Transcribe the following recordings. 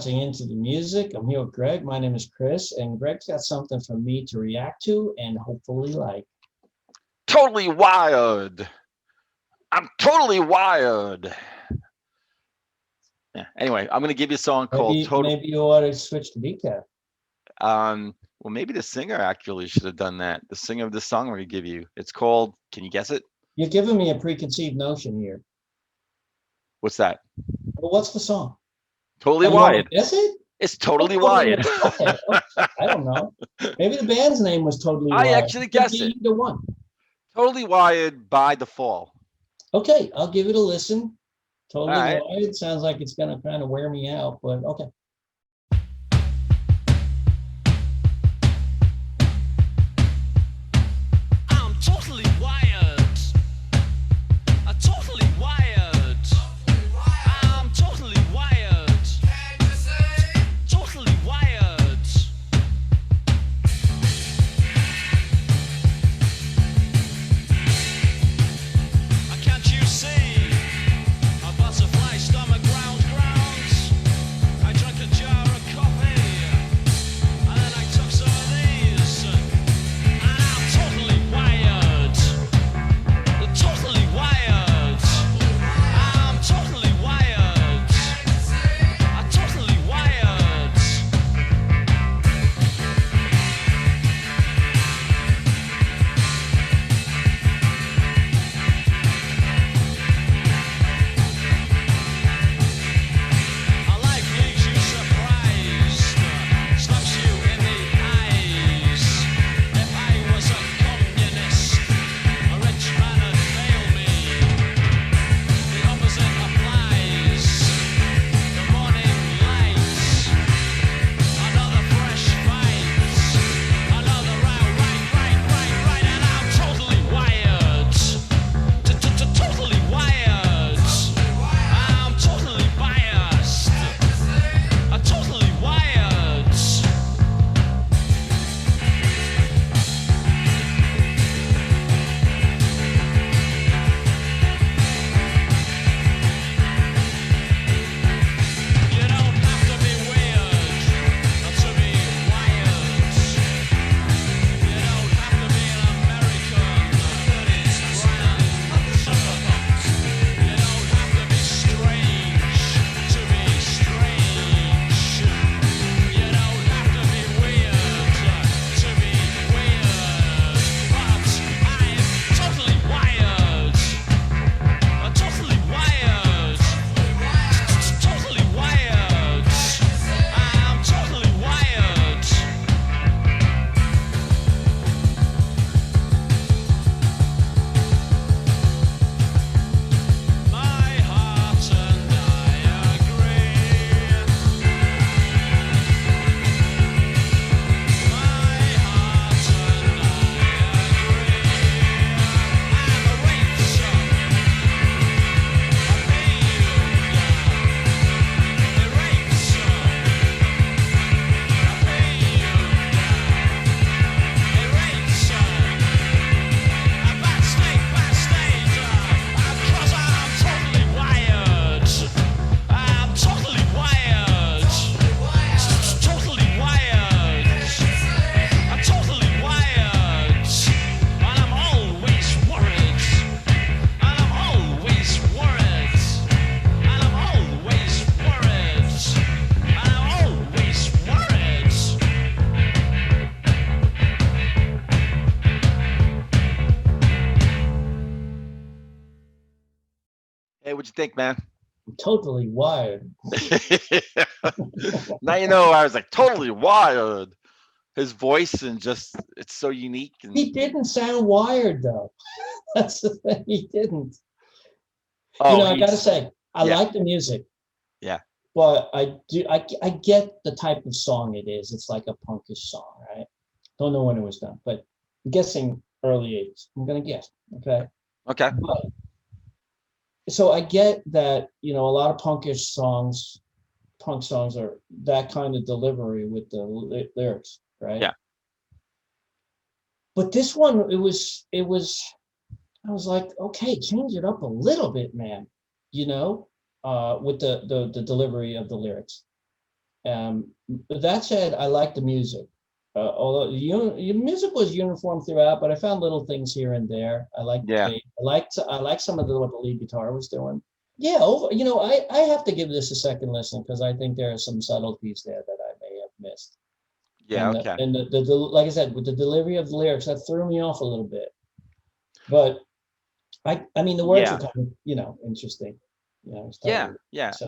watching Into the Music. I'm here with Greg. My name is Chris, and Greg's got something for me to react to and hopefully like. Totally wired. I'm totally wired. Yeah. Anyway, I'm gonna give you a song called Maybe you ought to switch to decaf. Well, maybe the singer actually should have done that. The singer of the song we're gonna give you. It's called. Can you guess it? You're giving me a preconceived notion here. What's that? Well, what's the song? Totally You want wired. to guess it? It's totally wired. Okay. I don't know. Maybe the band's name was Totally Wired. I actually guessed it. Either one. Totally Wired by The Fall. Okay, I'll give it a listen. Totally right. Wired sounds like it's gonna kind of wear me out, but okay. I'm totally wired. I'm totally wired. I'm totally wired. Totally wired. Can't you see? A butterfly stomach ground. I drank a jar of coffee, and then I took some of these, and I'm totally wired. Totally wired. I'm totally wired. I'm totally wired. A life leaves you surprised, slaps you in the eyes. If I was a communist, a rich man would fail me. The opposite applies. The morning lights, another fresh fight, another round, right, and I'm totally wired. Totally wired. I'm totally biased. I'm totally wired. You don't have to be weird to be wired. You don't have to be an American that is grand. You don't have to be strange to be strange. You don't have to be weird to be weird. But I'm totally wired. Totally wired. Totally wired. I'm totally wired. My heart and I agree. My heart and I agree. I'm a racer. I pay you. Eraser. I pay you. Eraser. A backstage, 'cause I'm totally wired. I'm totally wired. Totally wired. I'm totally wired. And I'm always worried. And I'm always worried. And I'm always worried. And I'm always worried. Hey, what'd you think, man? Totally Wired. Now you know I was like totally wired. His voice and just it's so unique and He didn't sound wired though. That's the thing. He didn't. oh, I gotta he's- say, I yeah. like the music. Yeah. But I get the type of song it is. It's like a punkish song, right? Don't know when it was done, but I'm guessing early 80s. I'm gonna guess. Okay. Okay. But, so I get that, a lot of punk songs are that kind of delivery with the lyrics, right? Yeah. But this one, it was, I was like, okay, change it up a little bit, man, with the delivery of the lyrics. But that said, I like the music. Although your music was uniform throughout, but I found little things here and there. I liked the Yeah. bass. I liked some of what the lead guitar was doing. Yeah, I have to give this a second listen because I think there are some subtleties there that I may have missed. Yeah. And Okay. like I said, with the delivery of the lyrics, that threw me off a little bit. But I mean, the words Yeah. are kind of, interesting. It's Yeah. totally. Yeah. So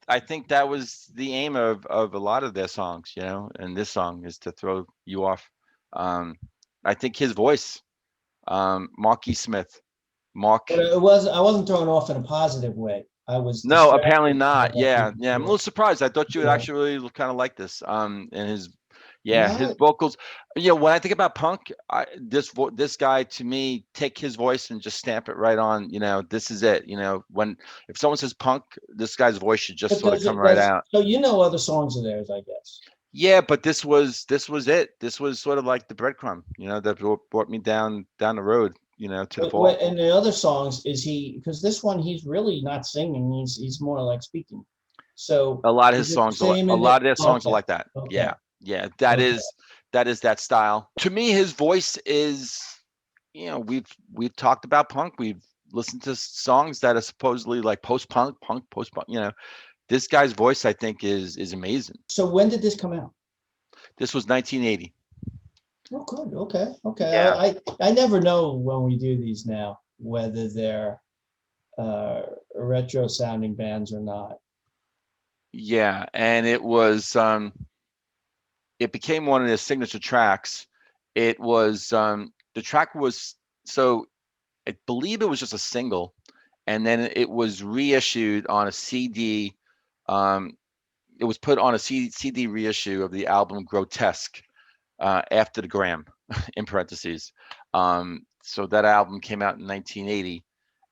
I think that was the aim of a lot of their songs, and this song is to throw you off. Um, I think his voice, Mark E. Smith, Mark. but I wasn't thrown off in a positive way. I was No, apparently distracted by not. what Yeah, people yeah. I'm a were little surprised. I thought you would doing. actually kind of like this. And his No, vocals. When I think about punk, this guy to me, take his voice and just stamp it right on. This is it. If someone says punk, this guy's voice should just but sort of come right out. so other songs of theirs, I guess. Yeah, but this was it. This was sort of like the breadcrumb, that brought me down the road, to the fall. And the other songs is because this one he's really not singing, he's more like speaking. So A lot of his is it the songs are same a in lot it? of their songs are Okay, like that. okay, Yeah, yeah. That okay. is that style. To me, his voice is, we've talked about punk. We've listened to songs that are supposedly like post-punk, post-punk. This guy's voice, I think, is amazing. So when did this come out? This was 1980. Oh, good. Okay, okay. Yeah. I never know when we do these now whether they're retro sounding bands or not. Yeah, and it was it became one of their signature tracks. It was the track was so I believe it was just a single, and then it was reissued on a CD. It was put on a CD reissue of the album Grotesque after the Gram, in parentheses. So that album came out in 1980,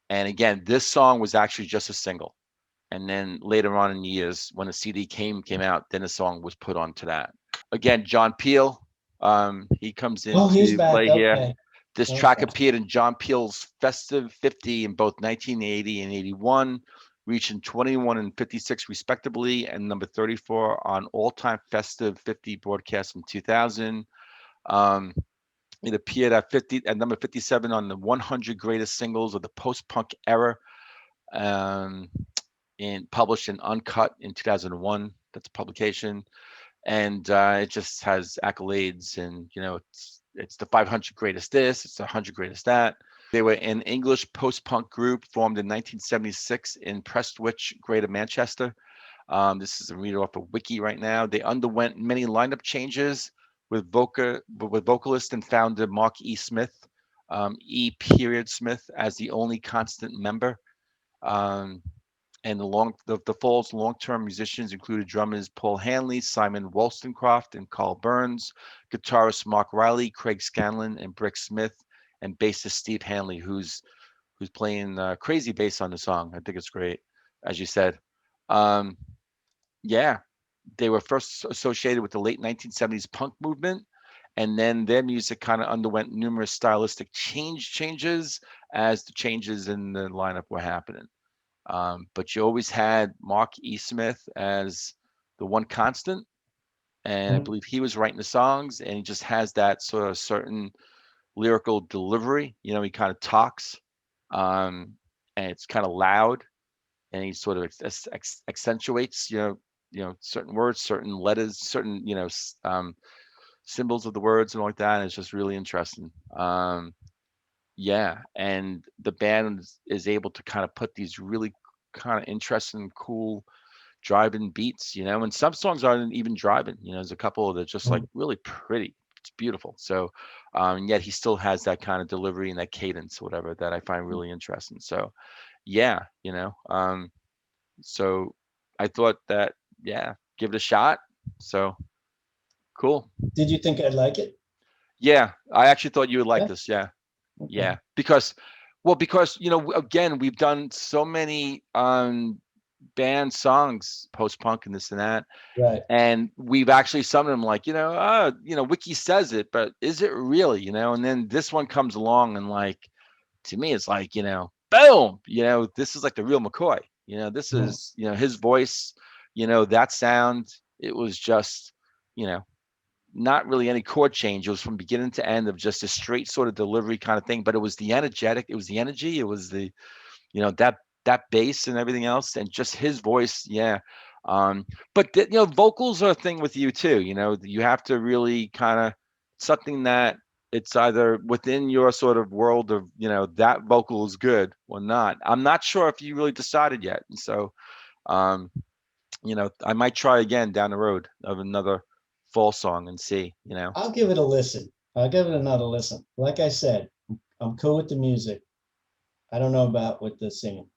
and again, this song was actually just a single. And then later on in the years, when the CD came out, then the song was put onto that. Again, John Peel, he comes Oh, he's into back. play here. Okay. This track Okay. appeared in John Peel's Festive 50 in both 1980 and 81, reaching 21 and 56 respectively, and number 34 on all-time Festive 50 broadcast in 2000. It appeared at number 57 on the 100 greatest singles of the post-punk era, published in Uncut in 2001. That's a publication, and it just has accolades, and it's the 500 greatest this, it's the 100 greatest that. They were an English post-punk group formed in 1976 in Prestwich, Greater Manchester. This is a read off a wiki right now. They underwent many lineup changes with vocalist and founder Mark E. Smith, E. Smith, as the only constant member. And the Fall's long-term musicians included drummers Paul Hanley, Simon Wollstonecraft, and Carl Burns, guitarist Mark Riley, Craig Scanlon, and Brick Smith, and bassist Steve Hanley, who's playing crazy bass on the song. I think it's great, as you said. Yeah, they were first associated with the late 1970s punk movement, and then their music kind of underwent numerous stylistic changes as the changes in the lineup were happening. But you always had Mark E. Smith as the one constant, and I believe he was writing the songs, and he just has that sort of certain lyrical delivery. He kind of talks, and it's kind of loud, and he sort of accentuates, certain words, certain letters, certain symbols of the words and all like that. And it's just really interesting. Yeah, and the band is able to kind of put these really kind of interesting, cool driving beats, and some songs aren't even driving. There's a couple that just like really pretty. It's beautiful. So, yet he still has that kind of delivery and that cadence, whatever, that I find really interesting. So, yeah, so I thought that, yeah, give it a shot. So, cool. Did you think I'd like it? Yeah, I actually thought you would like Yeah. this. Yeah. Okay. Yeah, because again, we've done so many band songs, post-punk and this and that, Right. and we've actually some of them like, Wiki says it, but is it really, and then this one comes along and like, to me it's like, boom, this is like the real McCoy. This is, his voice, that sound, it was just, you know, not really any chord change. It was from beginning to end of just a straight sort of delivery kind of thing. But it was the energetic, it was the energy, it was the, you know, that bass and everything else, and just his voice. Yeah. But you know, vocals are a thing with you too. You know, you have to really kind of something that it's either within your sort of world of, you know, that vocal is good or not. I'm not sure if you really decided yet. And so, um, you know, I might try again down the road of another fall song and see, you know. I'll give it a listen. I'll give it another listen. Like I said, I'm cool with the music. I don't know about with the singing.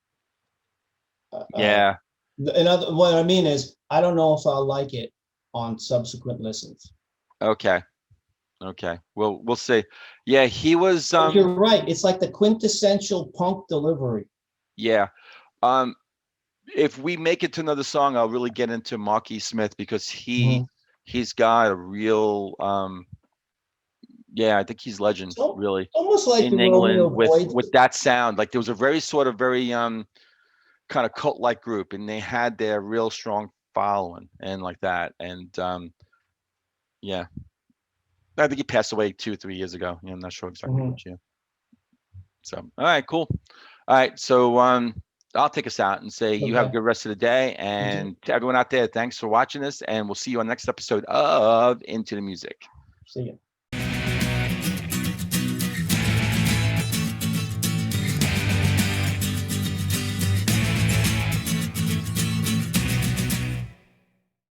Yeah. What I mean is, I don't know if I'll like it on subsequent listens. Okay. Okay. Well, we'll see. Yeah, he was But you're right. It's like the quintessential punk delivery. yeah. Um if we make it to another song, I'll really get into Marky Smith because he's got a real yeah, I think he's legend, So, really, almost like the in Romeo England with Void. that sound. Like there was a very sort of very kind of cult like group, and they had their real strong following and like that. And yeah, I think he passed away 2 or 3 years ago. Yeah, I'm not sure exactly which year. So all right, cool. All right, so I'll take us out and say you have a Okay. good rest of the day, and to everyone out there, thanks for watching this, and we'll see you on the next episode of Into the Music. See ya.